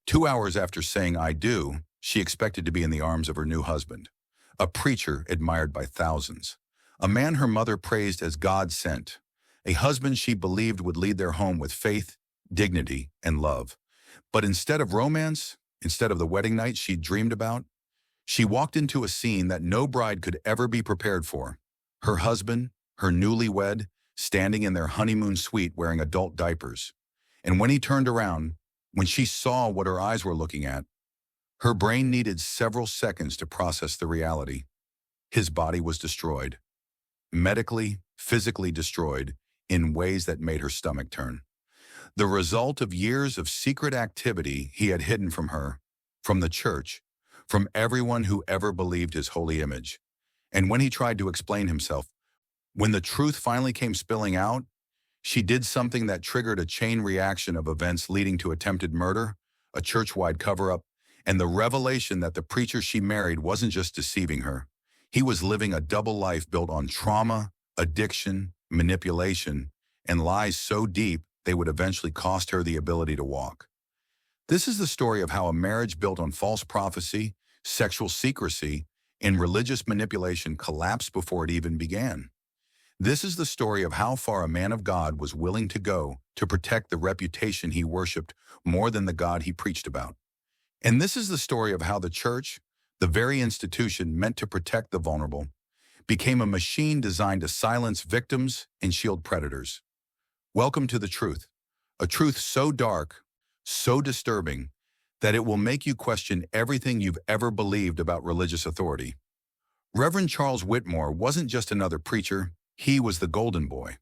2 hours after saying "I do," she expected to be in the arms of her new husband, a preacher admired by thousands, a man her mother praised as God sent, a husband she believed would lead their home with faith, dignity, and love. But instead of romance, instead of the wedding night she'd dreamed about, she walked into a scene that no bride could ever be prepared for. Her husband, her newlywed, standing in their honeymoon suite wearing adult diapers. And when he turned around, when she saw what her eyes were looking at, her brain needed several seconds to process the reality. His body was destroyed. Medically, physically destroyed in ways that made her stomach turn. The result of years of secret activity he had hidden from her, from the church, from everyone who ever believed his holy image. And when he tried to explain himself, when the truth finally came spilling out, she did something that triggered a chain reaction of events leading to attempted murder, a church-wide cover-up, and the revelation that the preacher she married wasn't just deceiving her. He was living a double life built on trauma, addiction, manipulation, and lies so deep they would eventually cost her the ability to walk. This is the story of how a marriage built on false prophecy, sexual secrecy, and religious manipulation collapsed before it even began. This is the story of how far a man of God was willing to go to protect the reputation he worshipped more than the God he preached about. And this is the story of how the church, the very institution meant to protect the vulnerable, became a machine designed to silence victims and shield predators. Welcome to the truth, a truth so dark, so disturbing, that it will make you question everything you've ever believed about religious authority. Reverend Charles Whitmore wasn't just another preacher, he was the golden boy,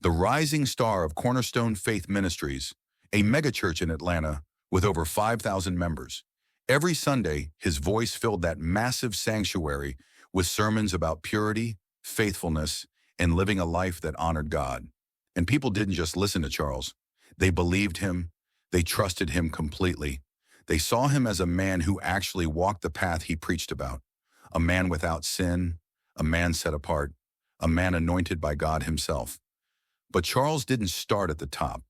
the rising star of Cornerstone Faith Ministries, a megachurch in Atlanta with over 5,000 members. Every Sunday, his voice filled that massive sanctuary with sermons about purity, faithfulness, and living a life that honored God. And people didn't just listen to Charles. They believed him. They trusted him completely. They saw him as a man who actually walked the path he preached about, a man without sin, a man set apart, a man anointed by God himself. But Charles didn't start at the top.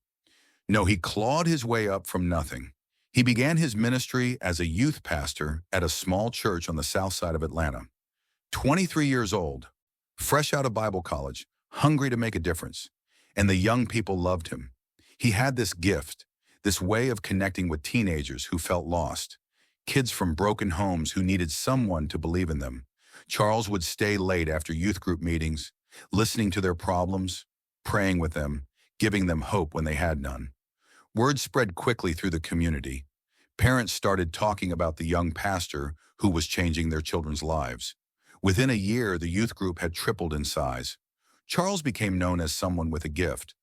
No, he clawed his way up from nothing. He began his ministry as a youth pastor at a small church on the south side of Atlanta. 23 years old, fresh out of Bible college, hungry to make a difference. And the young people loved him. He had this gift, this way of connecting with teenagers who felt lost, kids from broken homes who needed someone to believe in them. Charles would stay late after youth group meetings, listening to their problems, praying with them, giving them hope when they had none. Word spread quickly through the community. Parents started talking about the young pastor who was changing their children's lives. Within a year, the youth group had tripled in size. Charles became known as someone with a gift,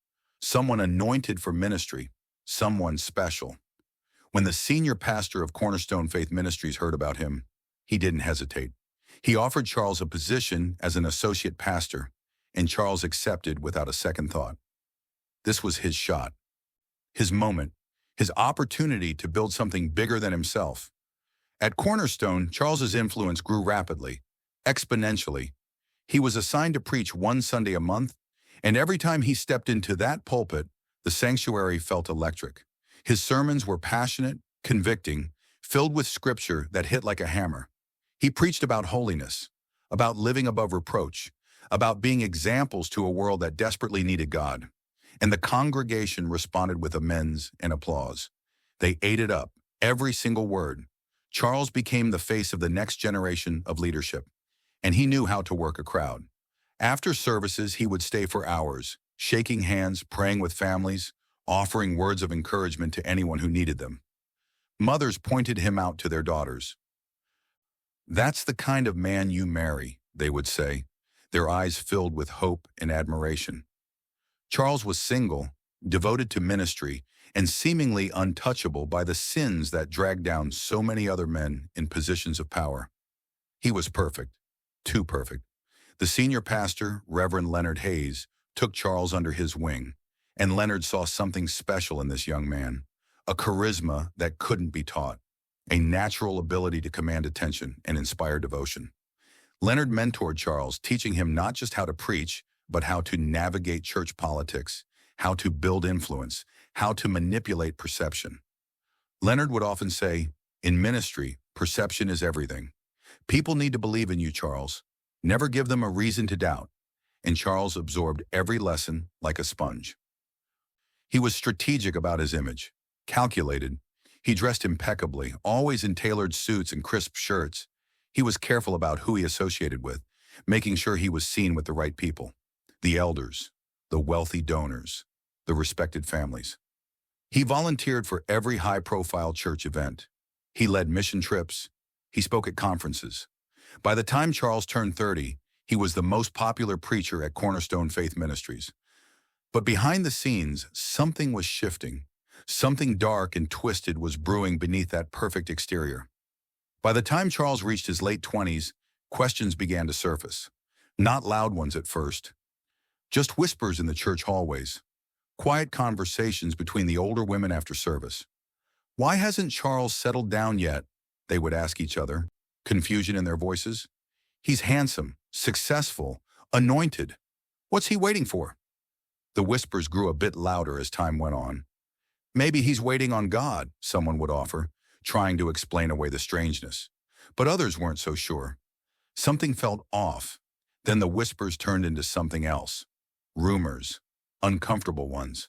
someone anointed for ministry, someone special. When the senior pastor of Cornerstone Faith Ministries heard about him, he didn't hesitate. He offered Charles a position as an associate pastor, and Charles accepted without a second thought. This was his shot, his moment, his opportunity to build something bigger than himself. At Cornerstone, Charles's influence grew rapidly, exponentially. He was assigned to preach one Sunday a month, and every time he stepped into that pulpit, the sanctuary felt electric. His sermons were passionate, convicting, filled with scripture that hit like a hammer. He preached about holiness, about living above reproach, about being examples to a world that desperately needed God. And the congregation responded with amens and applause. They ate it up, every single word. Charles became the face of the next generation of leadership, and he knew how to work a crowd. After services, he would stay for hours, shaking hands, praying with families, offering words of encouragement to anyone who needed them. Mothers pointed him out to their daughters. "That's the kind of man you marry," they would say, their eyes filled with hope and admiration. Charles was single, devoted to ministry, and seemingly untouchable by the sins that dragged down so many other men in positions of power. He was perfect, too perfect. The senior pastor, Reverend Leonard Hayes, took Charles under his wing, and Leonard saw something special in this young man, a charisma that couldn't be taught, a natural ability to command attention and inspire devotion. Leonard mentored Charles, teaching him not just how to preach, but how to navigate church politics, how to build influence, how to manipulate perception. Leonard would often say, "In ministry, perception is everything. People need to believe in you, Charles. Never give them a reason to doubt." And Charles absorbed every lesson like a sponge. He was strategic about his image, calculated. He dressed impeccably, always in tailored suits and crisp shirts. He was careful about who he associated with, making sure he was seen with the right people. The elders, the wealthy donors, the respected families. He volunteered for every high-profile church event. He led mission trips. He spoke at conferences. By the time Charles turned 30, he was the most popular preacher at Cornerstone Faith Ministries. But behind the scenes, something was shifting. Something dark and twisted was brewing beneath that perfect exterior. By the time Charles reached his late 20s, questions began to surface. Not loud ones at first, just whispers in the church hallways. Quiet conversations between the older women after service. "Why hasn't Charles settled down yet?" they would ask each other, confusion in their voices. "He's handsome, successful, anointed. What's he waiting for?" The whispers grew a bit louder as time went on. "Maybe he's waiting on God," someone would offer, trying to explain away the strangeness. But others weren't so sure. Something felt off. Then the whispers turned into something else. Rumors. Uncomfortable ones.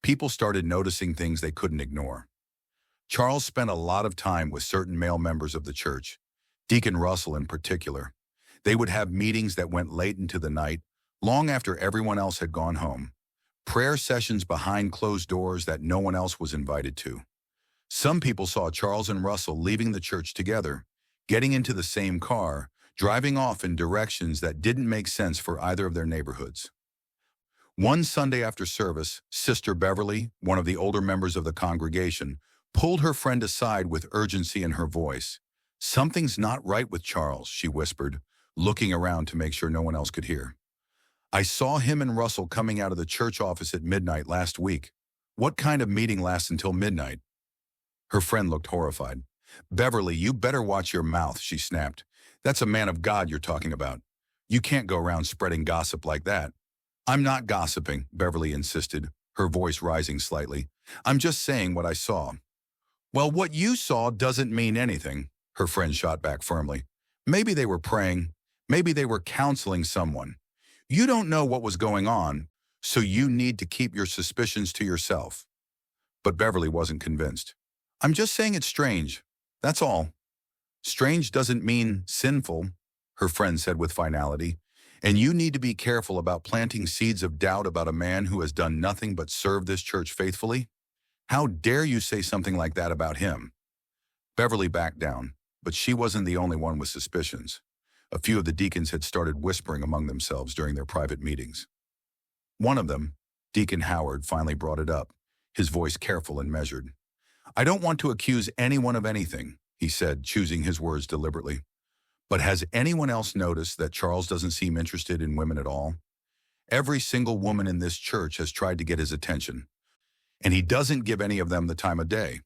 People started noticing things they couldn't ignore. Charles spent a lot of time with certain male members of the church, Deacon Russell in particular. They would have meetings that went late into the night, long after everyone else had gone home. Prayer sessions behind closed doors that no one else was invited to. Some people saw Charles and Russell leaving the church together, getting into the same car, driving off in directions that didn't make sense for either of their neighborhoods. One Sunday after service, Sister Beverly, one of the older members of the congregation, pulled her friend aside with urgency in her voice. "Something's not right with Charles," she whispered, looking around to make sure no one else could hear. "I saw him and Russell coming out of the church office at midnight last week." "What kind of meeting lasts until midnight?" Her friend looked horrified. "Beverly, you better watch your mouth," she snapped. "That's a man of God you're talking about. You can't go around spreading gossip like that." "I'm not gossiping," Beverly insisted, her voice rising slightly. "I'm just saying what I saw." "Well, what you saw doesn't mean anything," her friend shot back firmly. "Maybe they were praying. Maybe they were counseling someone. You don't know what was going on, so you need to keep your suspicions to yourself." But Beverly wasn't convinced. "I'm just saying it's strange. That's all." "Strange doesn't mean sinful," her friend said with finality. "And you need to be careful about planting seeds of doubt about a man who has done nothing but serve this church faithfully. How dare you say something like that about him?" Beverly backed down, but she wasn't the only one with suspicions. A few of the deacons had started whispering among themselves during their private meetings. One of them, Deacon Howard, finally brought it up, his voice careful and measured. "I don't want to accuse anyone of anything," he said, choosing his words deliberately. "But has anyone else noticed that Charles doesn't seem interested in women at all? Every single woman in this church has tried to get his attention, and he doesn't give any of them the time of day."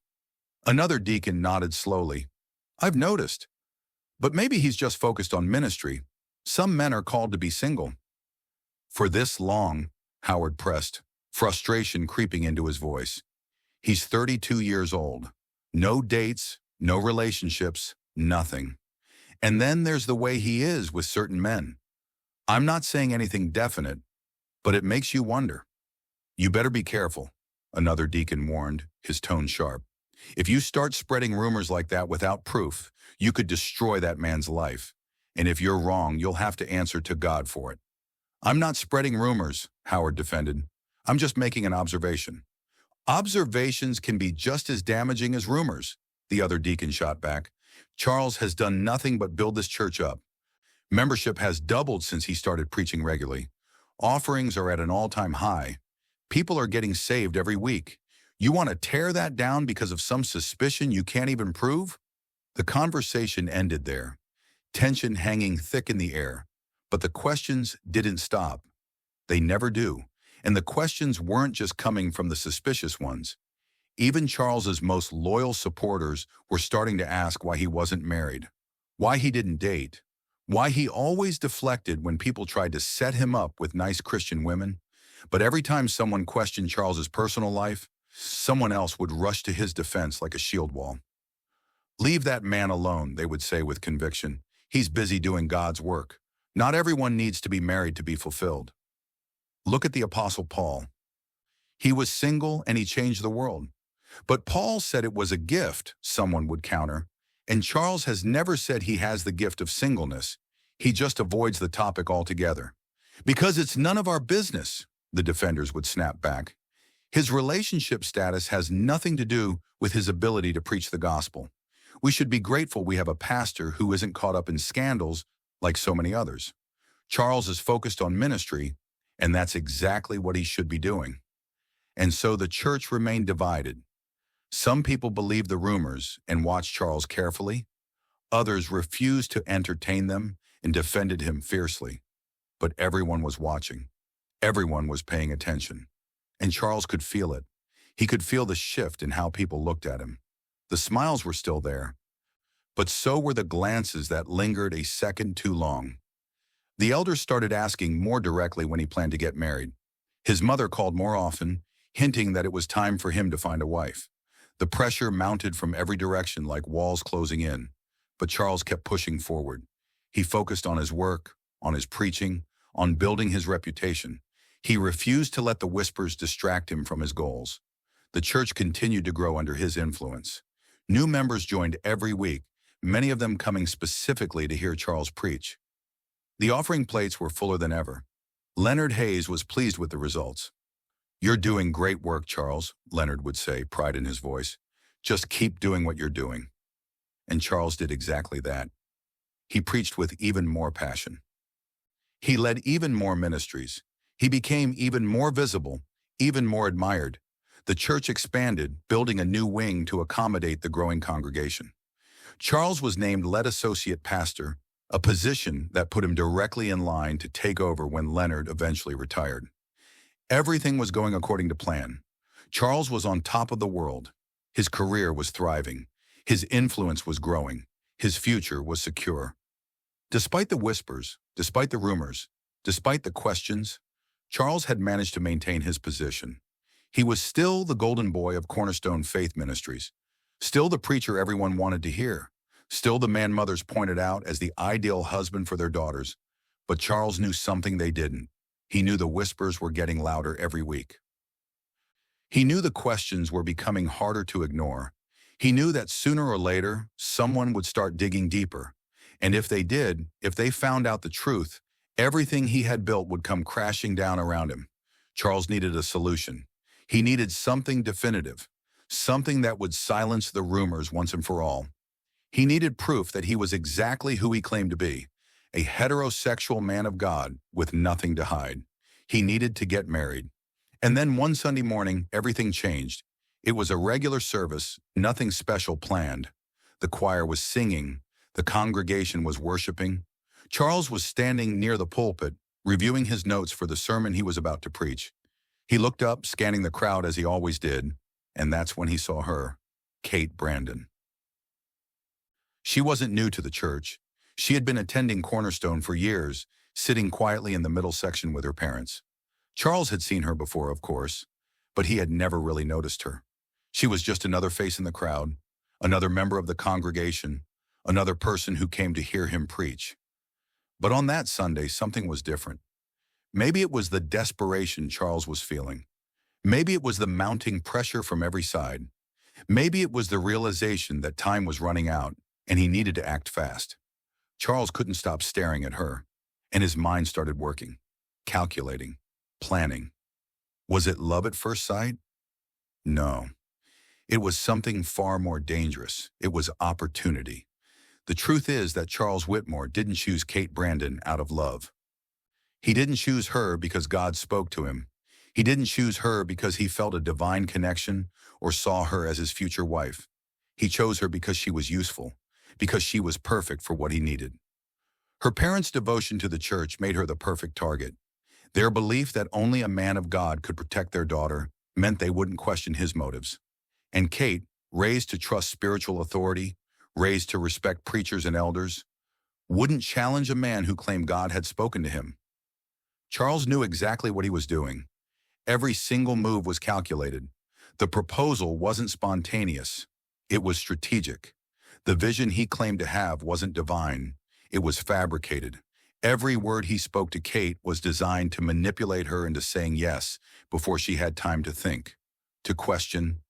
Another deacon nodded slowly. "I've noticed. But maybe he's just focused on ministry. Some men are called to be single." "For this long," Howard pressed, frustration creeping into his voice. "He's 32 years old. No dates, no relationships, nothing. And then there's the way he is with certain men. I'm not saying anything definite, but it makes you wonder." "You better be careful," another deacon warned, his tone sharp. "If you start spreading rumors like that without proof, you could destroy that man's life. And if you're wrong, you'll have to answer to God for it." "I'm not spreading rumors," Howard defended. "I'm just making an observation." "Observations can be just as damaging as rumors," the other deacon shot back. "Charles has done nothing but build this church up. Membership has doubled since he started preaching regularly. Offerings are at an all-time high. People are getting saved every week. You want to tear that down because of some suspicion you can't even prove?" The conversation ended there, tension hanging thick in the air. But the questions didn't stop. They never do. And the questions weren't just coming from the suspicious ones. Even Charles's most loyal supporters were starting to ask why he wasn't married, why he didn't date, why he always deflected when people tried to set him up with nice Christian women. But every time someone questioned Charles's personal life, someone else would rush to his defense like a shield wall. "Leave that man alone," they would say with conviction. "He's busy doing God's work. Not everyone needs to be married to be fulfilled." Look at the Apostle Paul. He was single and he changed the world. But Paul said it was a gift, someone would counter. And Charles has never said he has the gift of singleness. He just avoids the topic altogether. "Because it's none of our business," the defenders would snap back. His relationship status has nothing to do with his ability to preach the gospel. We should be grateful we have a pastor who isn't caught up in scandals like so many others. Charles is focused on ministry, and that's exactly what he should be doing. And so the church remained divided. Some people believed the rumors and watched Charles carefully. Others refused to entertain them and defended him fiercely. But everyone was watching. Everyone was paying attention. And Charles could feel it. He could feel the shift in how people looked at him. The smiles were still there, but so were the glances that lingered a second too long. The elders started asking more directly when he planned to get married. His mother called more often, hinting that it was time for him to find a wife. The pressure mounted from every direction like walls closing in, but Charles kept pushing forward. He focused on his work, on his preaching, on building his reputation. He refused to let the whispers distract him from his goals. The church continued to grow under his influence. New members joined every week, many of them coming specifically to hear Charles preach. The offering plates were fuller than ever. Leonard Hayes was pleased with the results. "You're doing great work, Charles," Leonard would say, pride in his voice. "Just keep doing what you're doing." And Charles did exactly that. He preached with even more passion. He led even more ministries. He became even more visible, even more admired. The church expanded, building a new wing to accommodate the growing congregation. Charles was named lead associate pastor, a position that put him directly in line to take over when Leonard eventually retired. Everything was going according to plan. Charles was on top of the world. His career was thriving. His influence was growing. His future was secure. Despite the whispers, despite the rumors, despite the questions, Charles had managed to maintain his position. He was still the golden boy of Cornerstone Faith Ministries, still the preacher everyone wanted to hear, still the man mothers pointed out as the ideal husband for their daughters. But Charles knew something they didn't. He knew the whispers were getting louder every week. He knew the questions were becoming harder to ignore. He knew that sooner or later, someone would start digging deeper. And if they did, if they found out the truth, everything he had built would come crashing down around him. Charles needed a solution. He needed something definitive, something that would silence the rumors once and for all. He needed proof that he was exactly who he claimed to be, a heterosexual man of God with nothing to hide. He needed to get married. And then one Sunday morning, everything changed. It was a regular service, nothing special planned. The choir was singing. The congregation was worshiping. Charles was standing near the pulpit, reviewing his notes for the sermon he was about to preach. He looked up, scanning the crowd as he always did, and that's when he saw her, Kate Brandon. She wasn't new to the church. She had been attending Cornerstone for years, sitting quietly in the middle section with her parents. Charles had seen her before, of course, but he had never really noticed her. She was just another face in the crowd, another member of the congregation, another person who came to hear him preach. But on that Sunday, something was different. Maybe it was the desperation Charles was feeling. Maybe it was the mounting pressure from every side. Maybe it was the realization that time was running out and he needed to act fast. Charles couldn't stop staring at her, and his mind started working, calculating, planning. Was it love at first sight? No. It was something far more dangerous. It was opportunity. The truth is that Charles Whitmore didn't choose Kate Brandon out of love. He didn't choose her because God spoke to him. He didn't choose her because he felt a divine connection or saw her as his future wife. He chose her because she was useful, because she was perfect for what he needed. Her parents' devotion to the church made her the perfect target. Their belief that only a man of God could protect their daughter meant they wouldn't question his motives. And Kate, raised to trust spiritual authority, raised to respect preachers and elders, wouldn't challenge a man who claimed God had spoken to him. Charles knew exactly what he was doing. Every single move was calculated. The proposal wasn't spontaneous. It was strategic. The vision he claimed to have wasn't divine. It was fabricated. Every word he spoke to Kate was designed to manipulate her into saying yes before she had time to think, to question,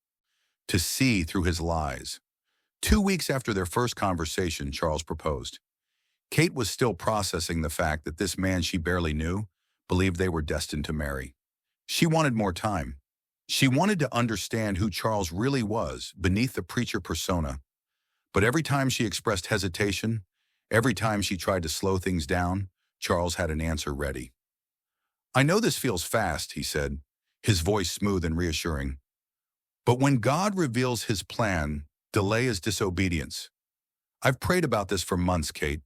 to see through his lies. 2 weeks after their first conversation, Charles proposed. Kate was still processing the fact that this man she barely knew believed they were destined to marry. She wanted more time. She wanted to understand who Charles really was beneath the preacher persona. But every time she expressed hesitation, every time she tried to slow things down, Charles had an answer ready. "I know this feels fast," he said, his voice smooth and reassuring. "But when God reveals his plan, delay is disobedience. I've prayed about this for months, Kate.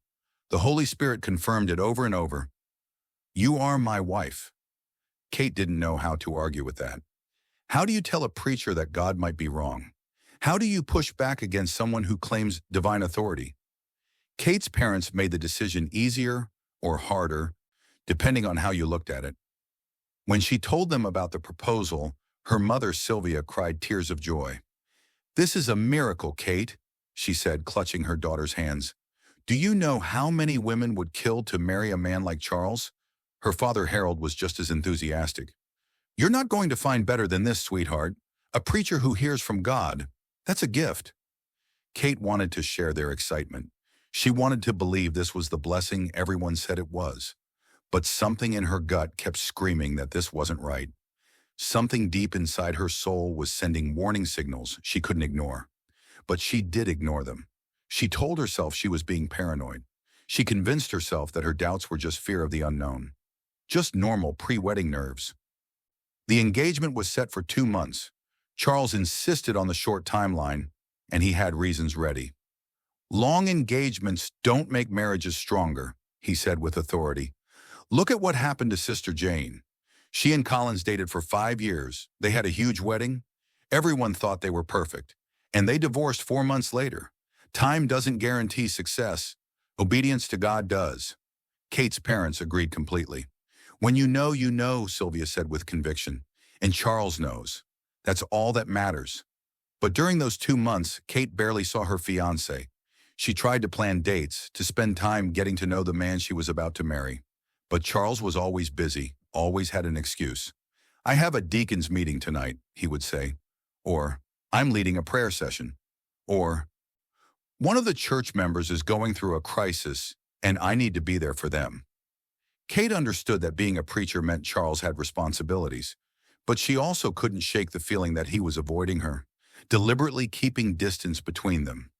The Holy Spirit confirmed it over and over. You are my wife." Kate didn't know how to argue with that. How do you tell a preacher that God might be wrong? How do you push back against someone who claims divine authority? Kate's parents made the decision easier or harder, depending on how you looked at it. When she told them about the proposal, her mother, Sylvia, cried tears of joy. "This is a miracle, Kate," she said, clutching her daughter's hands. "Do you know how many women would kill to marry a man like Charles?" Her father, Harold, was just as enthusiastic. "You're not going to find better than this, sweetheart. A preacher who hears from God. That's a gift." Kate wanted to share their excitement. She wanted to believe this was the blessing everyone said it was. But something in her gut kept screaming that this wasn't right. Something deep inside her soul was sending warning signals she couldn't ignore. But she did ignore them. She told herself she was being paranoid. She convinced herself that her doubts were just fear of the unknown. Just normal pre-wedding nerves. The engagement was set for 2 months. Charles insisted on the short timeline, and he had reasons ready. "Long engagements don't make marriages stronger," he said with authority. "Look at what happened to Sister Jane. She and Collins dated for 5 years. They had a huge wedding. Everyone thought they were perfect. And they divorced 4 months later. Time doesn't guarantee success. Obedience to God does." Kate's parents agreed completely. "When you know," Sylvia said with conviction. "And Charles knows. That's all that matters." But during those 2 months, Kate barely saw her fiancé. She tried to plan dates, to spend time getting to know the man she was about to marry. But Charles was always busy, always had an excuse. "I have a deacon's meeting tonight," he would say. Or, "I'm leading a prayer session." Or, "One of the church members is going through a crisis, and I need to be there for them." Kate understood that being a preacher meant Charles had responsibilities, but she also couldn't shake the feeling that he was avoiding her, deliberately keeping distance between them.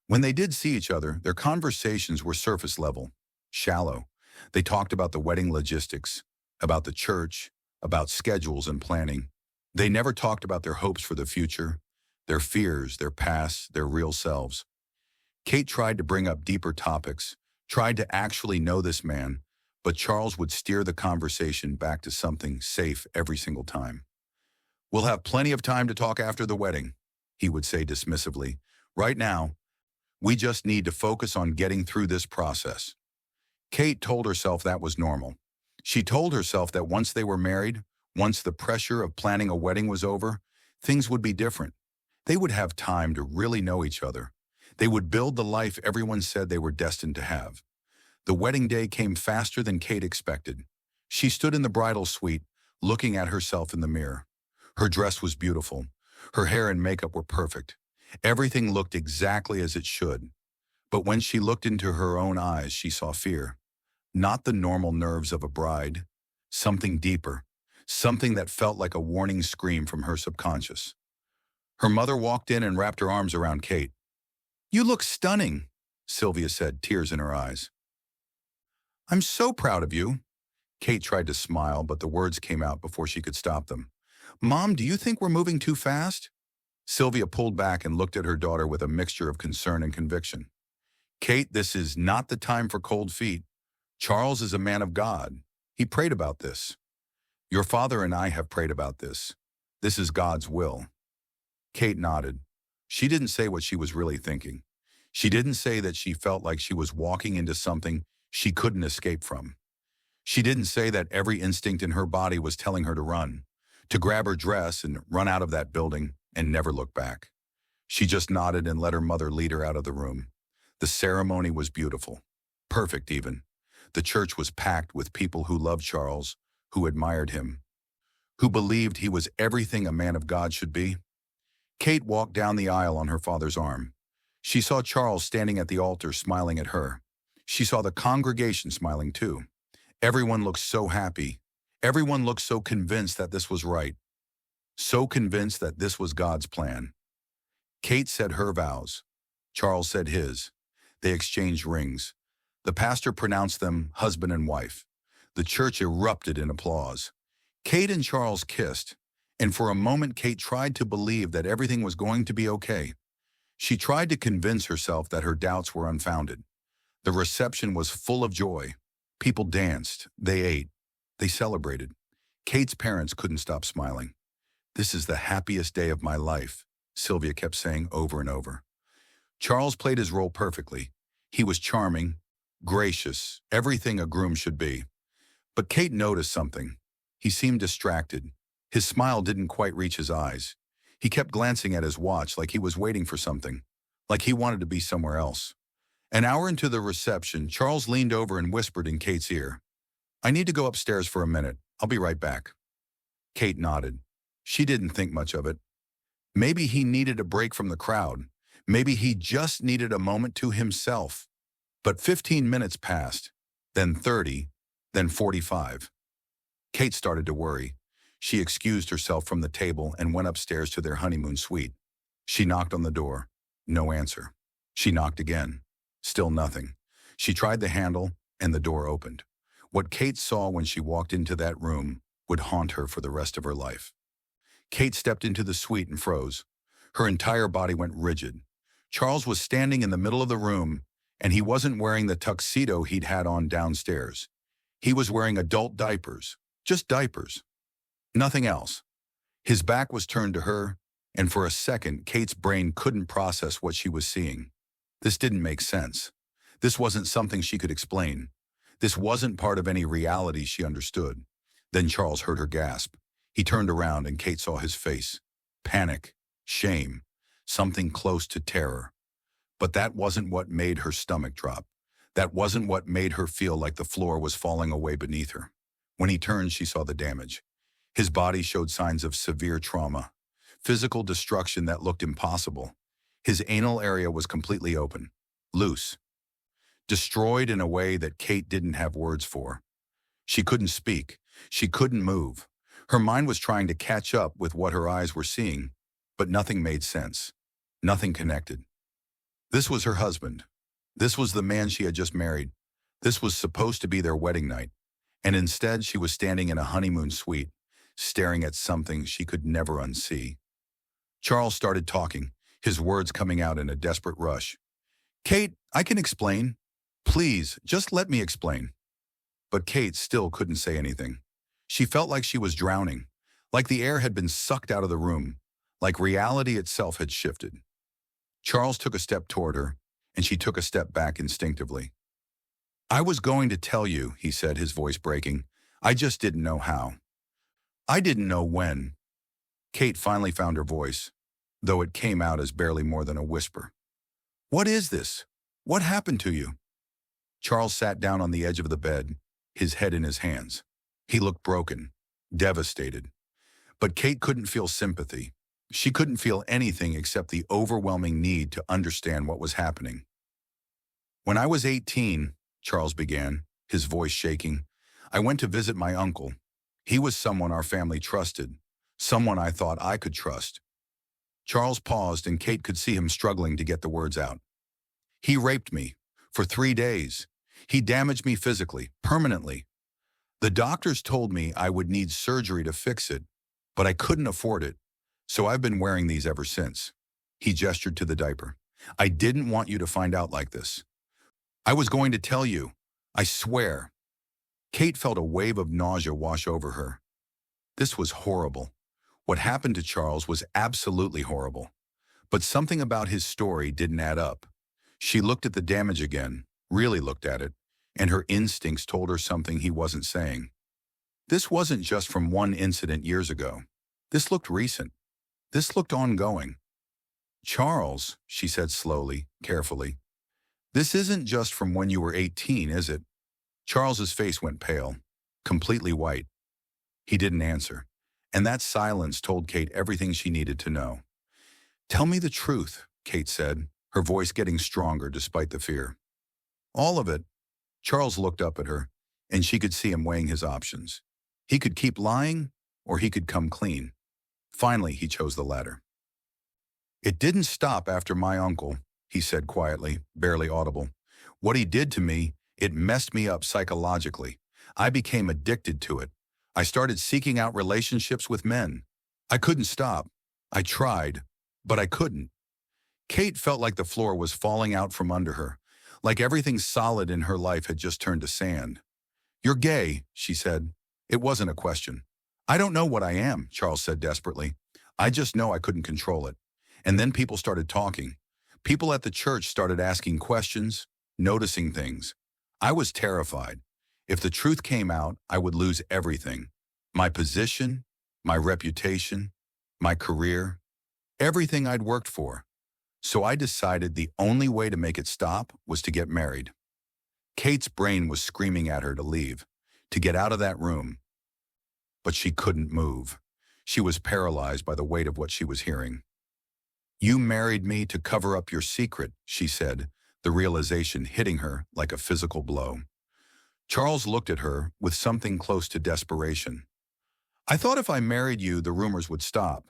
When they did see each other, their conversations were surface level, shallow. They talked about the wedding logistics, about the church, about schedules and planning. They never talked about their hopes for the future, their fears, their pasts, their real selves. Kate tried to bring up deeper topics, tried to actually know this man, but Charles would steer the conversation back to something safe every single time. "We'll have plenty of time to talk after the wedding," he would say dismissively. "Right now, we just need to focus on getting through this process." Kate told herself that was normal. She told herself that once they were married, once the pressure of planning a wedding was over, things would be different. They would have time to really know each other. They would build the life everyone said they were destined to have. The wedding day came faster than Kate expected. She stood in the bridal suite, looking at herself in the mirror. Her dress was beautiful. Her hair and makeup were perfect. Everything looked exactly as it should. But when she looked into her own eyes, she saw fear. Not the normal nerves of a bride. Something deeper. Something that felt like a warning scream from her subconscious. Her mother walked in and wrapped her arms around Kate. "You look stunning," Sylvia said, tears in her eyes. "I'm so proud of you." Kate tried to smile, but the words came out before she could stop them. "Mom, do you think we're moving too fast?" Sylvia pulled back and looked at her daughter with a mixture of concern and conviction. "Kate, this is not the time for cold feet. Charles is a man of God. He prayed about this. Your father and I have prayed about this. This is God's will." Kate nodded. She didn't say what she was really thinking. She didn't say that she felt like she was walking into something she couldn't escape from. She didn't say that every instinct in her body was telling her to run. to grab her dress and run out of that building and never look back. She just nodded and let her mother lead her out of the room. The ceremony was beautiful. Perfect, even. The church was packed with people who loved Charles, who admired him, who believed he was everything a man of God should be. Kate walked down the aisle on her father's arm. She saw Charles standing at the altar smiling at her. She saw the congregation smiling too. Everyone looked so happy. Everyone looked so convinced that this was right. So convinced that this was God's plan. Kate said her vows. Charles said his. They exchanged rings. The pastor pronounced them husband and wife. The church erupted in applause. Kate and Charles kissed, and for a moment Kate tried to believe that everything was going to be okay. She tried to convince herself that her doubts were unfounded. The reception was full of joy. People danced, they ate, they celebrated. Kate's parents couldn't stop smiling. "This is the happiest day of my life," Sylvia kept saying over and over. Charles played his role perfectly. He was charming, gracious, everything a groom should be. But Kate noticed something. He seemed distracted. His smile didn't quite reach his eyes. He kept glancing at his watch like he was waiting for something, like he wanted to be somewhere else. An hour into the reception, Charles leaned over and whispered in Kate's ear, "I need to go upstairs for a minute. I'll be right back." Kate nodded. She didn't think much of it. Maybe he needed a break from the crowd. Maybe he just needed a moment to himself. But 15 minutes passed, then 30, then 45. Kate started to worry. She excused herself from the table and went upstairs to their honeymoon suite. She knocked on the door. No answer. She knocked again. Still nothing. She tried the handle, and the door opened. What Kate saw when she walked into that room would haunt her for the rest of her life. Kate stepped into the suite and froze. Her entire body went rigid. Charles was standing in the middle of the room, and he wasn't wearing the tuxedo he'd had on downstairs. He was wearing adult diapers. Just diapers. Nothing else. His back was turned to her, and for a second, Kate's brain couldn't process what she was seeing. This didn't make sense. This wasn't something she could explain. This wasn't part of any reality she understood. Then Charles heard her gasp. He turned around and Kate saw his face. Panic, shame, something close to terror. But that wasn't what made her stomach drop. That wasn't what made her feel like the floor was falling away beneath her. When he turned, she saw the damage. His body showed signs of severe trauma, physical destruction that looked impossible. His anal area was completely open, loose, destroyed in a way that Kate didn't have words for. She couldn't speak. She couldn't move. Her mind was trying to catch up with what her eyes were seeing, but nothing made sense. Nothing connected. This was her husband. This was the man she had just married. This was supposed to be their wedding night. And instead, she was standing in a honeymoon suite, staring at something she could never unsee. Charles started talking, his words coming out in a desperate rush. "Kate, I can explain. Please, just let me explain." But Kate still couldn't say anything. She felt like she was drowning, like the air had been sucked out of the room, like reality itself had shifted. Charles took a step toward her, and she took a step back instinctively. "I was going to tell you," he said, his voice breaking. "I just didn't know how. I didn't know when." Kate finally found her voice, though it came out as barely more than a whisper. "What is this? What happened to you?" Charles sat down on the edge of the bed, his head in his hands. He looked broken, devastated. But Kate couldn't feel sympathy. She couldn't feel anything except the overwhelming need to understand what was happening. "When I was 18, Charles began, his voice shaking, "I went to visit my uncle. He was someone our family trusted, someone I thought I could trust." Charles paused, and Kate could see him struggling to get the words out. "He raped me for 3 days. He damaged me physically, permanently. The doctors told me I would need surgery to fix it, but I couldn't afford it, so I've been wearing these ever since." He gestured to the diaper. "I didn't want you to find out like this. I was going to tell you. I swear." Kate felt a wave of nausea wash over her. This was horrible. What happened to Charles was absolutely horrible. But something about his story didn't add up. She looked at the damage again, really looked at it, and her instincts told her something he wasn't saying. This wasn't just from one incident years ago. This looked recent. This looked ongoing. Charles, she said slowly, carefully, this isn't just from when you were 18, is it? Charles's face went pale, completely white. He didn't answer, and that silence told Kate everything she needed to know. Tell me the truth, Kate said, her voice getting stronger despite the fear. All of it. Charles looked up at her, and she could see him weighing his options. He could keep lying, or he could come clean. Finally, he chose the latter. It didn't stop after my uncle, he said quietly, barely audible. What he did to me, it messed me up psychologically. I became addicted to it. I started seeking out relationships with men. I couldn't stop. I tried, but I couldn't. Kate felt like the floor was falling out from under her, like everything solid in her life had just turned to sand. You're gay, she said. It wasn't a question. I don't know what I am, Charles said desperately. I just know I couldn't control it. And then people started talking. People at the church started asking questions, noticing things. I was terrified. If the truth came out, I would lose everything. My position, my reputation, my career, everything I'd worked for. So I decided the only way to make it stop was to get married. Kate's brain was screaming at her to leave, to get out of that room. But she couldn't move. She was paralyzed by the weight of what she was hearing. You married me to cover up your secret, she said, the realization hitting her like a physical blow. Charles looked at her with something close to desperation. I thought if I married you, the rumors would stop.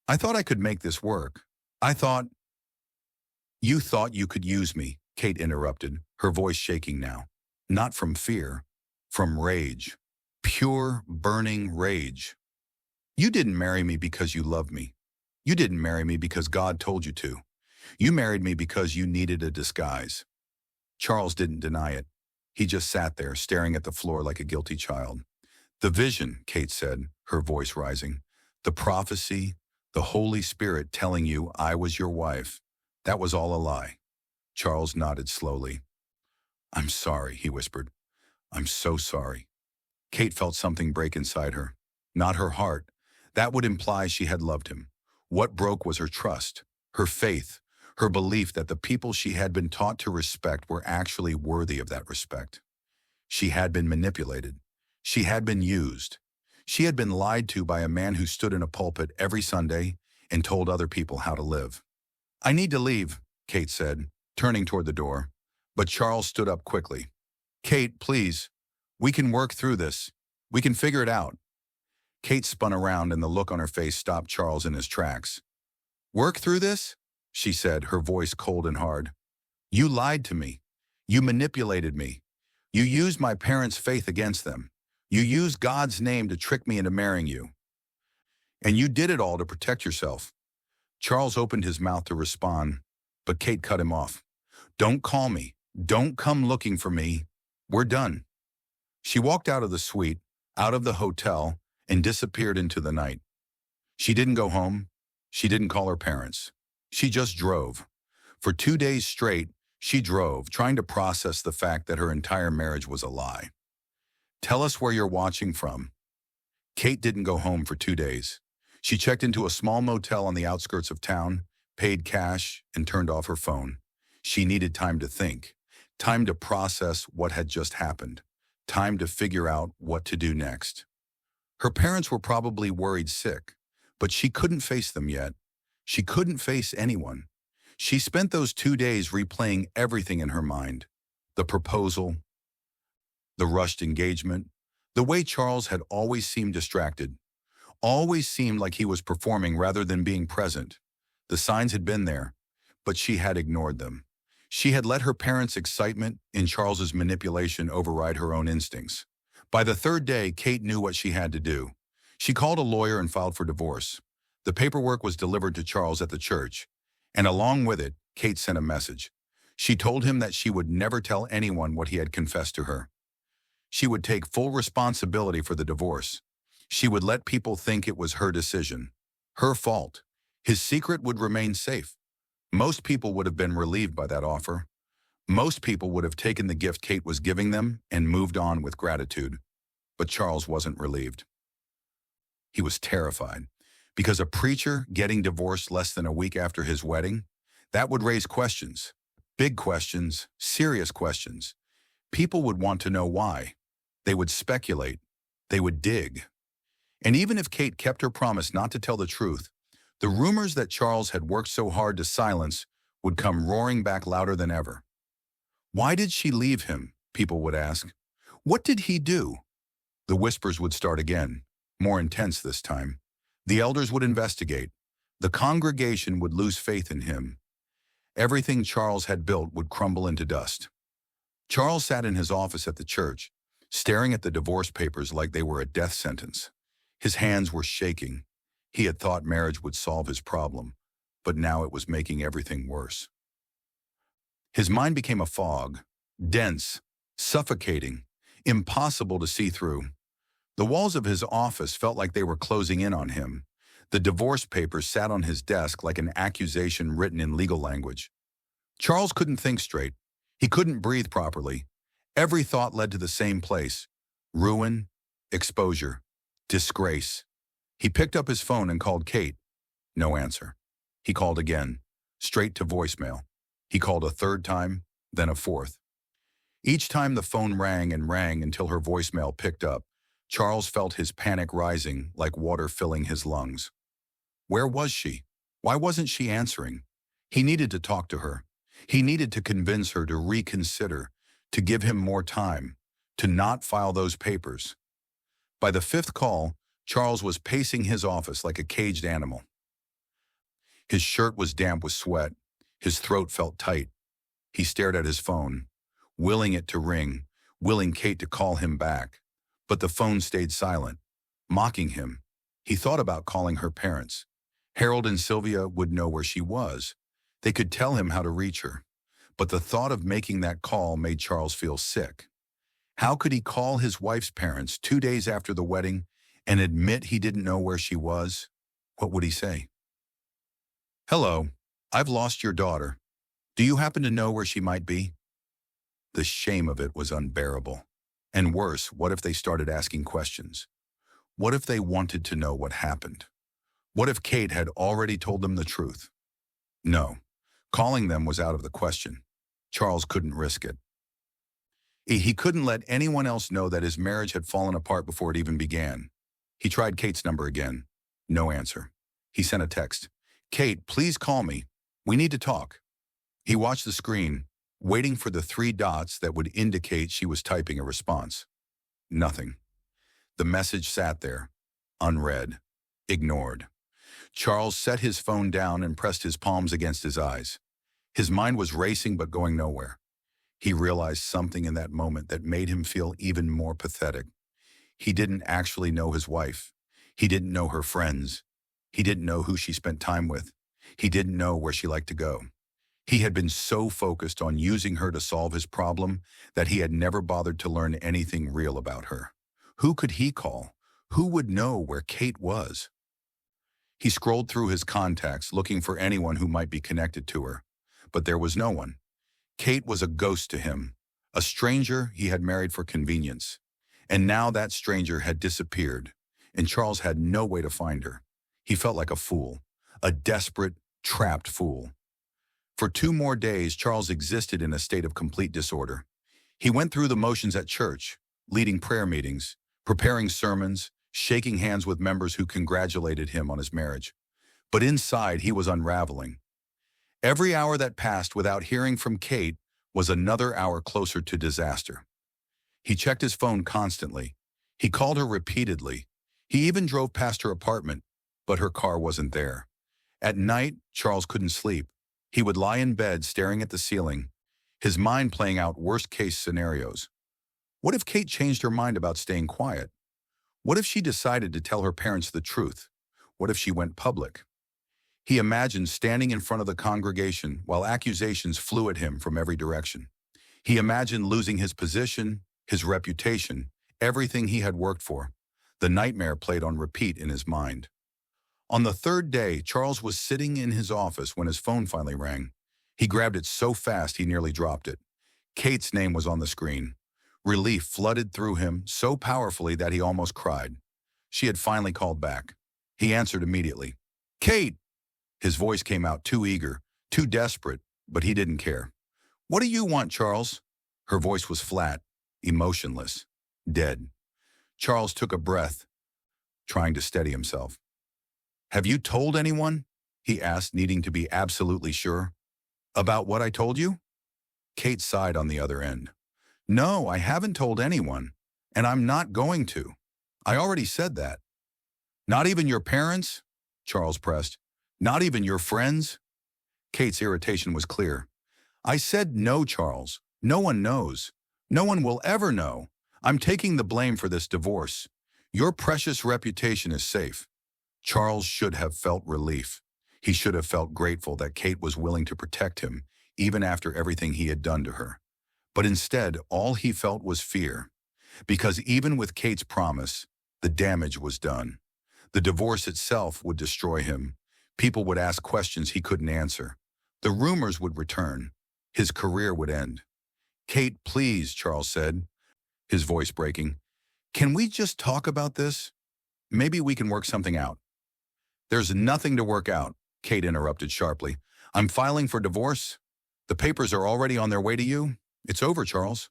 I thought I could make this work. I thought... You thought you could use me, Kate interrupted, her voice shaking now. Not from fear, from rage. Pure, burning rage. You didn't marry me because you loved me. You didn't marry me because God told you to. You married me because you needed a disguise. Charles didn't deny it. He just sat there, staring at the floor like a guilty child. The vision, Kate said, her voice rising. The prophecy, the Holy Spirit telling you I was your wife. That was all a lie. Charles nodded slowly. I'm sorry, he whispered. I'm so sorry. Kate felt something break inside her. Not her heart. That would imply she had loved him. What broke was her trust, her faith, her belief that the people she had been taught to respect were actually worthy of that respect. She had been manipulated. She had been used. She had been lied to by a man who stood in a pulpit every Sunday and told other people how to live. I need to leave, Kate said, turning toward the door. But Charles stood up quickly. Kate, please. We can work through this. We can figure it out. Kate spun around and the look on her face stopped Charles in his tracks. Work through this? She said, her voice cold and hard. You lied to me. You manipulated me. You used my parents' faith against them. You used God's name to trick me into marrying you. And you did it all to protect yourself. Charles opened his mouth to respond, but Kate cut him off. Don't call me. Don't come looking for me. We're done. She walked out of the suite, out of the hotel, and disappeared into the night. She didn't go home. She didn't call her parents. She just drove. For 2 days straight, she drove, trying to process the fact that her entire marriage was a lie. Tell us where you're watching from. Kate didn't go home for 2 days. She checked into a small motel on the outskirts of town, paid cash, and turned off her phone. She needed time to think, time to process what had just happened, time to figure out what to do next. Her parents were probably worried sick, but she couldn't face them yet. She couldn't face anyone. She spent those 2 days replaying everything in her mind. The proposal, the rushed engagement, the way Charles had always seemed distracted, always seemed like he was performing rather than being present. The signs had been there, but she had ignored them. She had let her parents' excitement in Charles's manipulation override her own instincts. By the 3rd day, Kate knew what she had to do. She called a lawyer and filed for divorce. The paperwork was delivered to Charles at the church, and along with it, Kate sent a message. She told him that she would never tell anyone what he had confessed to her. She would take full responsibility for the divorce. She would let people think it was her decision, her fault. His secret would remain safe. Most people would have been relieved by that offer. Most people would have taken the gift Kate was giving them and moved on with gratitude. But Charles wasn't relieved. He was terrified. Because a preacher getting divorced less than a week after his wedding, that would raise questions. Big questions, serious questions. People would want to know why. They would speculate. They would dig. And even if Kate kept her promise not to tell the truth, the rumors that Charles had worked so hard to silence would come roaring back louder than ever. Why did she leave him? People would ask. What did he do? The whispers would start again, more intense this time. The elders would investigate. The congregation would lose faith in him. Everything Charles had built would crumble into dust. Charles sat in his office at the church, staring at the divorce papers like they were a death sentence. His hands were shaking. He had thought marriage would solve his problem, but now it was making everything worse. His mind became a fog, dense, suffocating, impossible to see through. The walls of his office felt like they were closing in on him. The divorce papers sat on his desk like an accusation written in legal language. Charles couldn't think straight. He couldn't breathe properly. Every thought led to the same place: ruin, exposure, disgrace. He picked up his phone and called Kate. No answer. He called again, straight to voicemail. He called a third time, then a fourth. Each time the phone rang and rang until her voicemail picked up, Charles felt his panic rising like water filling his lungs. Where was she? Why wasn't she answering? He needed to talk to her. He needed to convince her to reconsider, to give him more time, to not file those papers. By the fifth call, Charles was pacing his office like a caged animal. His shirt was damp with sweat. His throat felt tight. He stared at his phone, willing it to ring, willing Kate to call him back. But the phone stayed silent, mocking him. He thought about calling her parents. Harold and Sylvia would know where she was. They could tell him how to reach her. But the thought of making that call made Charles feel sick. How could he call his wife's parents 2 days after the wedding and admit he didn't know where she was? What would he say? Hello, I've lost your daughter. Do you happen to know where she might be? The shame of it was unbearable. And worse, what if they started asking questions? What if they wanted to know what happened? What if Kate had already told them the truth? No, calling them was out of the question. Charles couldn't risk it. He couldn't let anyone else know that his marriage had fallen apart before it even began. He tried Kate's number again. No answer. He sent a text. Kate, please call me. We need to talk. He watched the screen, waiting for the 3 dots that would indicate she was typing a response. Nothing. The message sat there, unread, ignored. Charles set his phone down and pressed his palms against his eyes. His mind was racing but going nowhere. He realized something in that moment that made him feel even more pathetic. He didn't actually know his wife. He didn't know her friends. He didn't know who she spent time with. He didn't know where she liked to go. He had been so focused on using her to solve his problem that he had never bothered to learn anything real about her. Who could he call? Who would know where Kate was? He scrolled through his contacts looking for anyone who might be connected to her, but there was no one. Kate was a ghost to him, a stranger he had married for convenience. And now that stranger had disappeared, and Charles had no way to find her. He felt like a fool, a desperate, trapped fool. For 2 more days, Charles existed in a state of complete disorder. He went through the motions at church, leading prayer meetings, preparing sermons, shaking hands with members who congratulated him on his marriage. But inside, he was unraveling. Every hour that passed without hearing from Kate was another hour closer to disaster. He checked his phone constantly. He called her repeatedly. He even drove past her apartment, but her car wasn't there. At night, Charles couldn't sleep. He would lie in bed staring at the ceiling, his mind playing out worst-case scenarios. What if Kate changed her mind about staying quiet? What if she decided to tell her parents the truth? What if she went public? He imagined standing in front of the congregation while accusations flew at him from every direction. He imagined losing his position, his reputation, everything he had worked for. The nightmare played on repeat in his mind. On the 3rd day, Charles was sitting in his office when his phone finally rang. He grabbed it so fast he nearly dropped it. Kate's name was on the screen. Relief flooded through him so powerfully that he almost cried. She had finally called back. He answered immediately. "Kate!" His voice came out too eager, too desperate, but he didn't care. "What do you want, Charles?" Her voice was flat, emotionless, dead. Charles took a breath, trying to steady himself. "Have you told anyone?" he asked, needing to be absolutely sure. "About what I told you?" Kate sighed on the other end. "No, I haven't told anyone, and I'm not going to. I already said that." "Not even your parents?" Charles pressed. "Not even your friends?" Kate's irritation was clear. "I said no, Charles. No one knows. No one will ever know. I'm taking the blame for this divorce. Your precious reputation is safe." Charles should have felt relief. He should have felt grateful that Kate was willing to protect him, even after everything he had done to her. But instead, all he felt was fear. Because even with Kate's promise, the damage was done. The divorce itself would destroy him. People would ask questions he couldn't answer. The rumors would return. His career would end. "Kate, please," Charles said, his voice breaking. "Can we just talk about this? Maybe we can work something out." "There's nothing to work out," Kate interrupted sharply. "I'm filing for divorce. The papers are already on their way to you. It's over, Charles."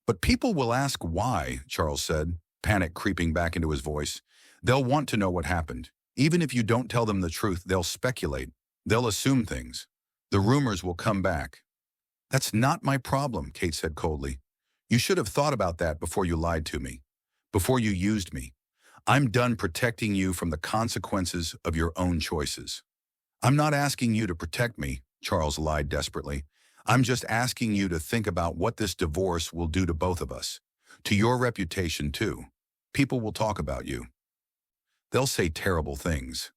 "But people will ask why," Charles said, panic creeping back into his voice. "They'll want to know what happened. Even if you don't tell them the truth, they'll speculate. They'll assume things. The rumors will come back." "That's not my problem," Kate said coldly. "You should have thought about that before you lied to me, before you used me. I'm done protecting you from the consequences of your own choices." "I'm not asking you to protect me," Charles lied desperately. "I'm just asking you to think about what this divorce will do to both of us. To your reputation, too. People will talk about you. They'll say terrible things."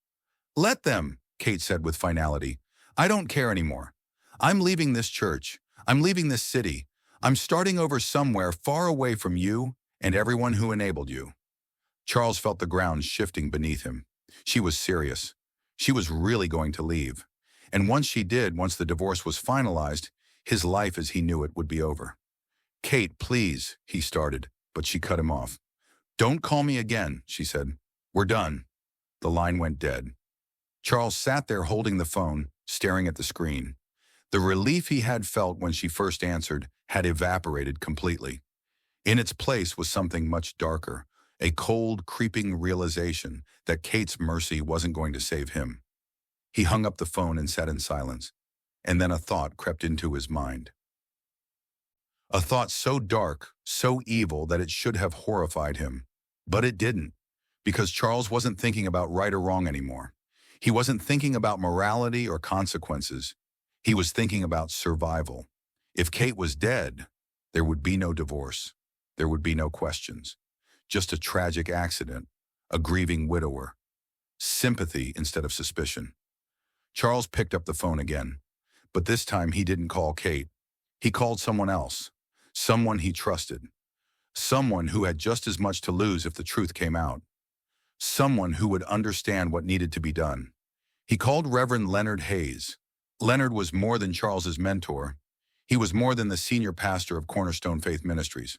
"Let them," Kate said with finality. "I don't care anymore. I'm leaving this church. I'm leaving this city. I'm starting over somewhere far away from you and everyone who enabled you." Charles felt the ground shifting beneath him. She was serious. She was really going to leave. And once she did, once the divorce was finalized, his life as he knew it would be over. "Kate, please," he started, but she cut him off. "Don't call me again," she said. "We're done." The line went dead. Charles sat there holding the phone, staring at the screen. The relief he had felt when she first answered had evaporated completely. In its place was something much darker, a cold, creeping realization that Kate's mercy wasn't going to save him. He hung up the phone and sat in silence, and then a thought crept into his mind. A thought so dark, so evil that it should have horrified him. But it didn't, because Charles wasn't thinking about right or wrong anymore. He wasn't thinking about morality or consequences. He was thinking about survival. If Kate was dead, there would be no divorce. There would be no questions. Just a tragic accident, a grieving widower. Sympathy instead of suspicion. Charles picked up the phone again, but this time he didn't call Kate. He called someone else, someone he trusted, someone who had just as much to lose if the truth came out, someone who would understand what needed to be done. He called Reverend Leonard Hayes. Leonard was more than Charles's mentor. He was more than the senior pastor of Cornerstone Faith Ministries.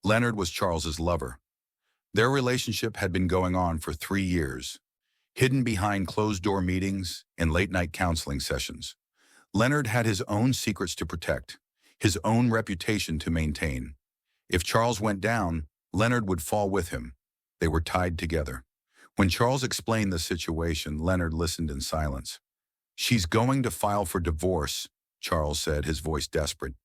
Leonard was Charles's lover. Their relationship had been going on for 3 years, hidden behind closed-door meetings and late-night counseling sessions. Leonard had his own secrets to protect, his own reputation to maintain. If Charles went down, Leonard would fall with him. They were tied together. When Charles explained the situation, Leonard listened in silence. "She's going to file for divorce," Charles said, his voice desperate.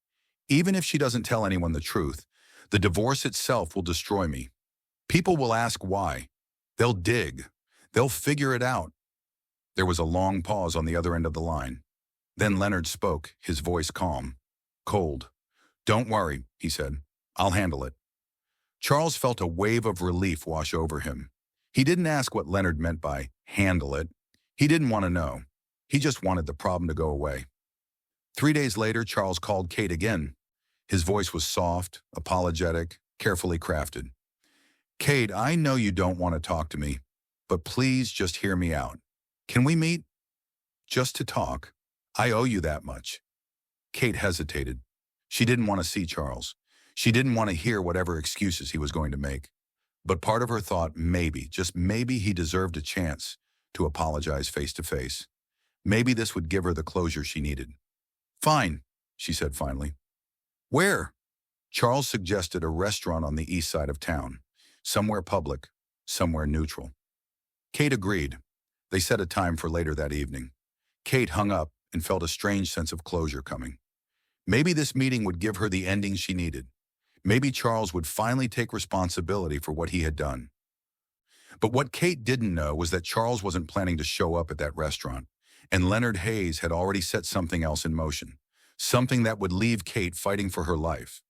"Even if she doesn't tell anyone the truth, the divorce itself will destroy me. People will ask why. They'll dig. They'll figure it out." There was a long pause on the other end of the line. Then Leonard spoke, his voice calm, cold. "Don't worry," he said. "I'll handle it." Charles felt a wave of relief wash over him. He didn't ask what Leonard meant by handle it. He didn't want to know. He just wanted the problem to go away. 3 days later, Charles called Kate again. His voice was soft, apologetic, carefully crafted. "Kate, I know you don't want to talk to me, but please just hear me out. Can we meet? Just to talk. I owe you that much." Kate hesitated. She didn't want to see Charles. She didn't want to hear whatever excuses he was going to make. But part of her thought maybe, just maybe he deserved a chance to apologize face to face. Maybe this would give her the closure she needed. Fine, she said finally. Where? Charles suggested a restaurant on the east side of town. Somewhere public, somewhere neutral. Kate agreed. They set a time for later that evening. Kate hung up and felt a strange sense of closure coming. Maybe this meeting would give her the ending she needed. Maybe Charles would finally take responsibility for what he had done. But what Kate didn't know was that Charles wasn't planning to show up at that restaurant, and Leonard Hayes had already set something else in motion, something that would leave Kate fighting for her life.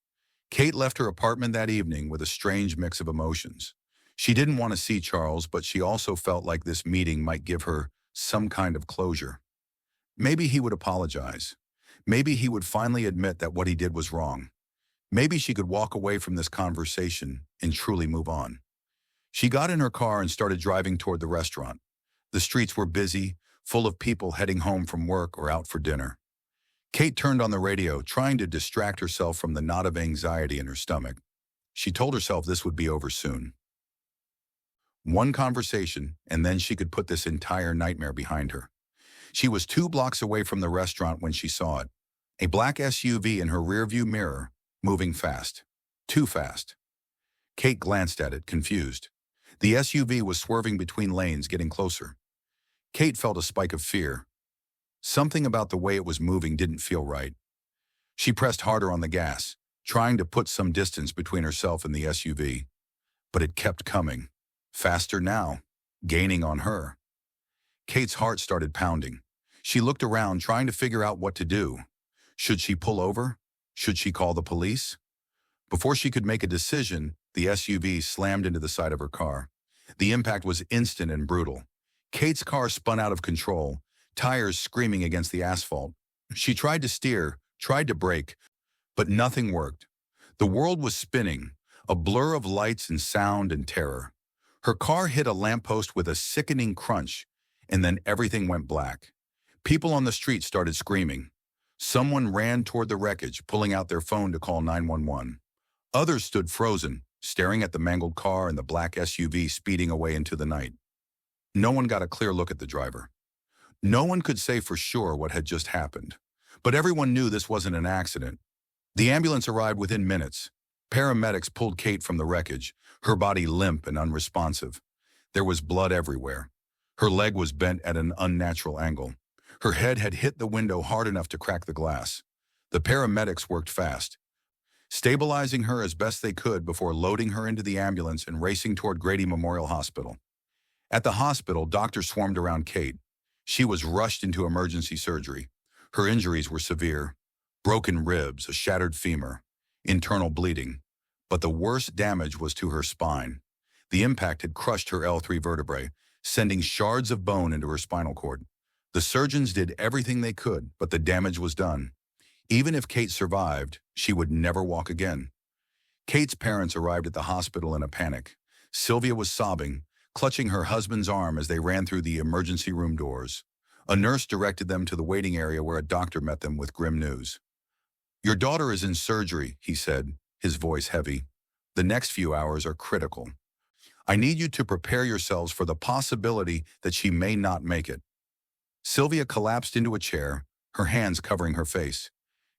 Kate left her apartment that evening with a strange mix of emotions. She didn't want to see Charles, but she also felt like this meeting might give her some kind of closure. Maybe he would apologize. Maybe he would finally admit that what he did was wrong. Maybe she could walk away from this conversation and truly move on. She got in her car and started driving toward the restaurant. The streets were busy, full of people heading home from work or out for dinner. Kate turned on the radio, trying to distract herself from the knot of anxiety in her stomach. She told herself this would be over soon. One conversation, and then she could put this entire nightmare behind her. She was 2 blocks away from the restaurant when she saw it. A black SUV in her rearview mirror, moving fast. Too fast. Kate glanced at it, confused. The SUV was swerving between lanes, getting closer. Kate felt a spike of fear. Something about the way it was moving didn't feel right. She pressed harder on the gas, trying to put some distance between herself and the SUV. But it kept coming. Faster now, gaining on her. Kate's heart started pounding. She looked around, trying to figure out what to do. Should she pull over? Should she call the police? Before she could make a decision, the SUV slammed into the side of her car. The impact was instant and brutal. Kate's car spun out of control, tires screaming against the asphalt. She tried to steer, tried to brake, but nothing worked. The world was spinning, a blur of lights and sound and terror. Her car hit a lamppost with a sickening crunch, and then everything went black. People on the street started screaming. Someone ran toward the wreckage, pulling out their phone to call 911. Others stood frozen, staring at the mangled car and the black SUV speeding away into the night. No one got a clear look at the driver. No one could say for sure what had just happened, but everyone knew this wasn't an accident. The ambulance arrived within minutes. Paramedics pulled Kate from the wreckage, her body limp and unresponsive. There was blood everywhere. Her leg was bent at an unnatural angle. Her head had hit the window hard enough to crack the glass. The paramedics worked fast, stabilizing her as best they could before loading her into the ambulance and racing toward Grady Memorial Hospital. At the hospital, doctors swarmed around Kate. She was rushed into emergency surgery. Her injuries were severe: broken ribs, a shattered femur, internal bleeding. But the worst damage was to her spine. The impact had crushed her L3 vertebrae, sending shards of bone into her spinal cord. The surgeons did everything they could, but the damage was done. Even if Kate survived, she would never walk again. Kate's parents arrived at the hospital in a panic. Sylvia was sobbing, clutching her husband's arm as they ran through the emergency room doors. A nurse directed them to the waiting area where a doctor met them with grim news. "Your daughter is in surgery," he said, his voice heavy. "The next few hours are critical. I need you to prepare yourselves for the possibility that she may not make it." Sylvia collapsed into a chair, her hands covering her face.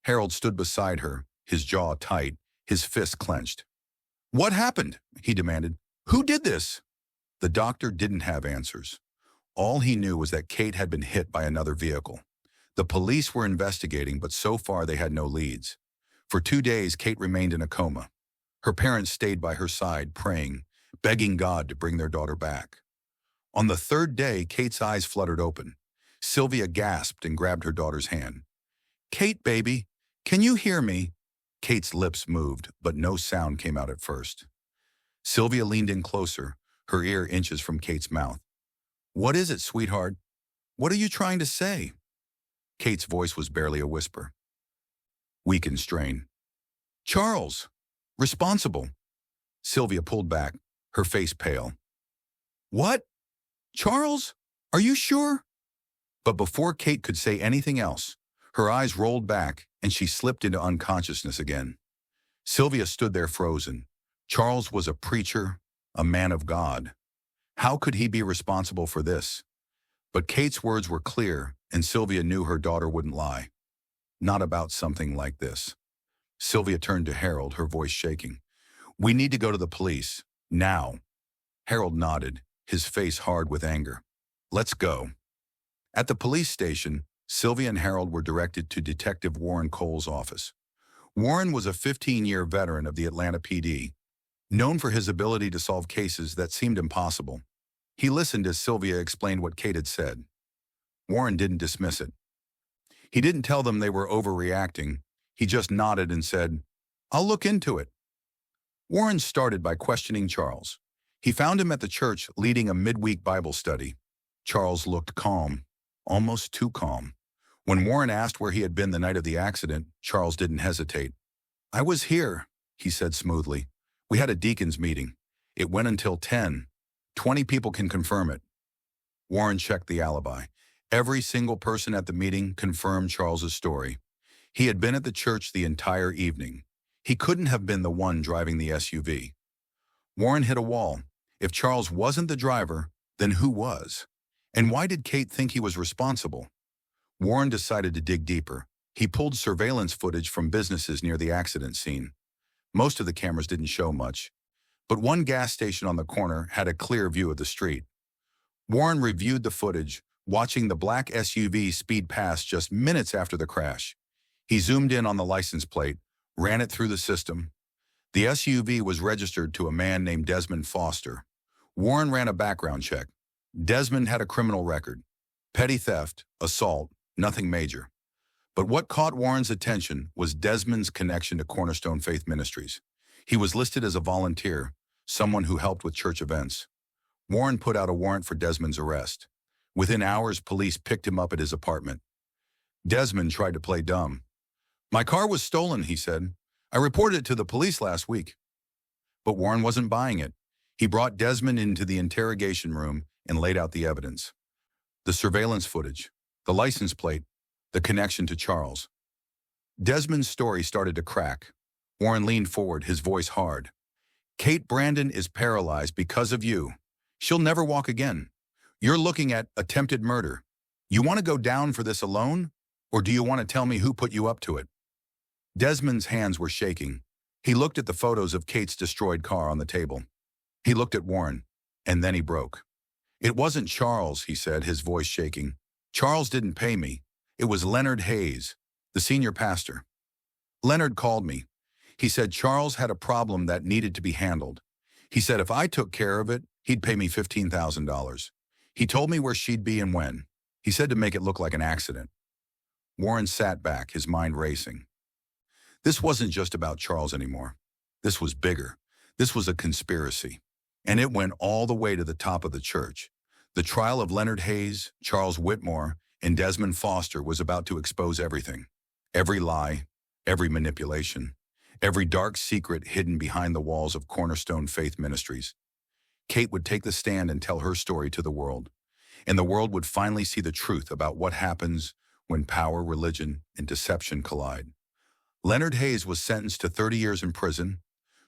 Harold stood beside her, his jaw tight, his fists clenched. "What happened?" he demanded. "Who did this?" The doctor didn't have answers. All he knew was that Kate had been hit by another vehicle. The police were investigating, but so far they had no leads. For 2 days, Kate remained in a coma. Her parents stayed by her side, praying, begging God to bring their daughter back. On the 3rd day, Kate's eyes fluttered open. Sylvia gasped and grabbed her daughter's hand. "Kate, baby, can you hear me?" Kate's lips moved, but no sound came out at first. Sylvia leaned in closer, her ear inches from Kate's mouth. "What is it, sweetheart? What are you trying to say?" Kate's voice was barely a whisper. Weak and strained. "Charles! Responsible!" Sylvia pulled back, her face pale. "What? Charles? Are you sure?" But before Kate could say anything else, her eyes rolled back and she slipped into unconsciousness again. Sylvia stood there frozen. Charles was a preacher, a man of God. How could he be responsible for this? But Kate's words were clear, and Sylvia knew her daughter wouldn't lie. Not about something like this. Sylvia turned to Harold, her voice shaking. We need to go to the police. Now. Harold nodded, his face hard with anger. Let's go. At the police station, Sylvia and Harold were directed to Detective Warren Cole's office. Warren was a 15-year veteran of the Atlanta PD, known for his ability to solve cases that seemed impossible. He listened as Sylvia explained what Kate had said. Warren didn't dismiss it. He didn't tell them they were overreacting. He just nodded and said, I'll look into it. Warren started by questioning Charles. He found him at the church leading a midweek Bible study. Charles looked calm, almost too calm. When Warren asked where he had been the night of the accident, Charles didn't hesitate. I was here, he said smoothly. We had a deacons meeting. It went until 10. 20 people can confirm it. Warren checked the alibi. Every single person at the meeting confirmed Charles's story. He had been at the church the entire evening. He couldn't have been the one driving the SUV. Warren hit a wall. If Charles wasn't the driver, then who was? And why did Kate think he was responsible? Warren decided to dig deeper. He pulled surveillance footage from businesses near the accident scene. Most of the cameras didn't show much, but one gas station on the corner had a clear view of the street. Warren reviewed the footage, watching the black SUV speed past just minutes after the crash. He zoomed in on the license plate, ran it through the system. The SUV was registered to a man named Desmond Foster. Warren ran a background check. Desmond had a criminal record. Petty theft, assault, nothing major. But what caught Warren's attention was Desmond's connection to Cornerstone Faith Ministries. He was listed as a volunteer, someone who helped with church events. Warren put out a warrant for Desmond's arrest. Within hours, police picked him up at his apartment. Desmond tried to play dumb. My car was stolen, he said. I reported it to the police last week. But Warren wasn't buying it. He brought Desmond into the interrogation room and laid out the evidence. The surveillance footage, the license plate, the connection to Charles. Desmond's story started to crack. Warren leaned forward, his voice hard. Kate Brandon is paralyzed because of you. She'll never walk again. You're looking at attempted murder. You want to go down for this alone? Or do you want to tell me who put you up to it? Desmond's hands were shaking. He looked at the photos of Kate's destroyed car on the table. He looked at Warren, and then he broke. It wasn't Charles, he said, his voice shaking. Charles didn't pay me. It was Leonard Hayes, the senior pastor. Leonard called me. He said Charles had a problem that needed to be handled. He said if I took care of it, he'd pay me $15,000. He told me where she'd be and when. He said to make it look like an accident. Warren sat back, his mind racing. This wasn't just about Charles anymore. This was bigger. This was a conspiracy. And it went all the way to the top of the church. The trial of Leonard Hayes, Charles Whitmore, and Desmond Foster was about to expose everything. Every lie, every manipulation, every dark secret hidden behind the walls of Cornerstone Faith Ministries. Kate would take the stand and tell her story to the world. And the world would finally see the truth about what happens when power, religion, and deception collide. Leonard Hayes was sentenced to 30 years in prison.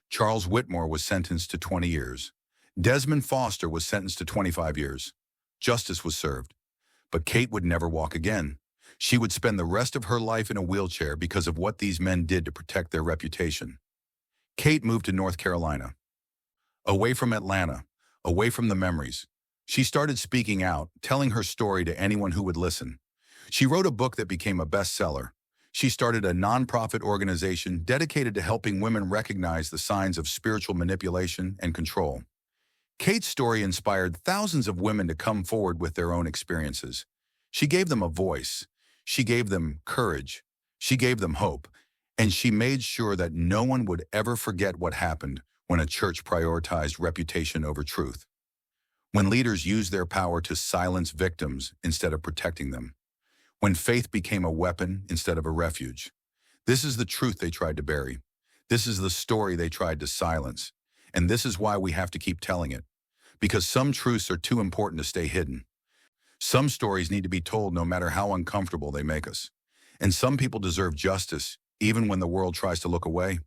Charles Whitmore was sentenced to 20 years. Desmond Foster was sentenced to 25 years. Justice was served. But Kate would never walk again. She would spend the rest of her life in a wheelchair because of what these men did to protect their reputation. Kate moved to North Carolina. Away from Atlanta, away from the memories. She started speaking out, telling her story to anyone who would listen. She wrote a book that became a bestseller. She started a nonprofit organization dedicated to helping women recognize the signs of spiritual manipulation and control. Kate's story inspired thousands of women to come forward with their own experiences. She gave them a voice. She gave them courage. She gave them hope. And she made sure that no one would ever forget what happened when a church prioritized reputation over truth. When leaders used their power to silence victims instead of protecting them. When faith became a weapon instead of a refuge. This is the truth they tried to bury. This is the story they tried to silence. And this is why we have to keep telling it. Because some truths are too important to stay hidden. Some stories need to be told no matter how uncomfortable they make us. And some people deserve justice, even when the world tries to look away.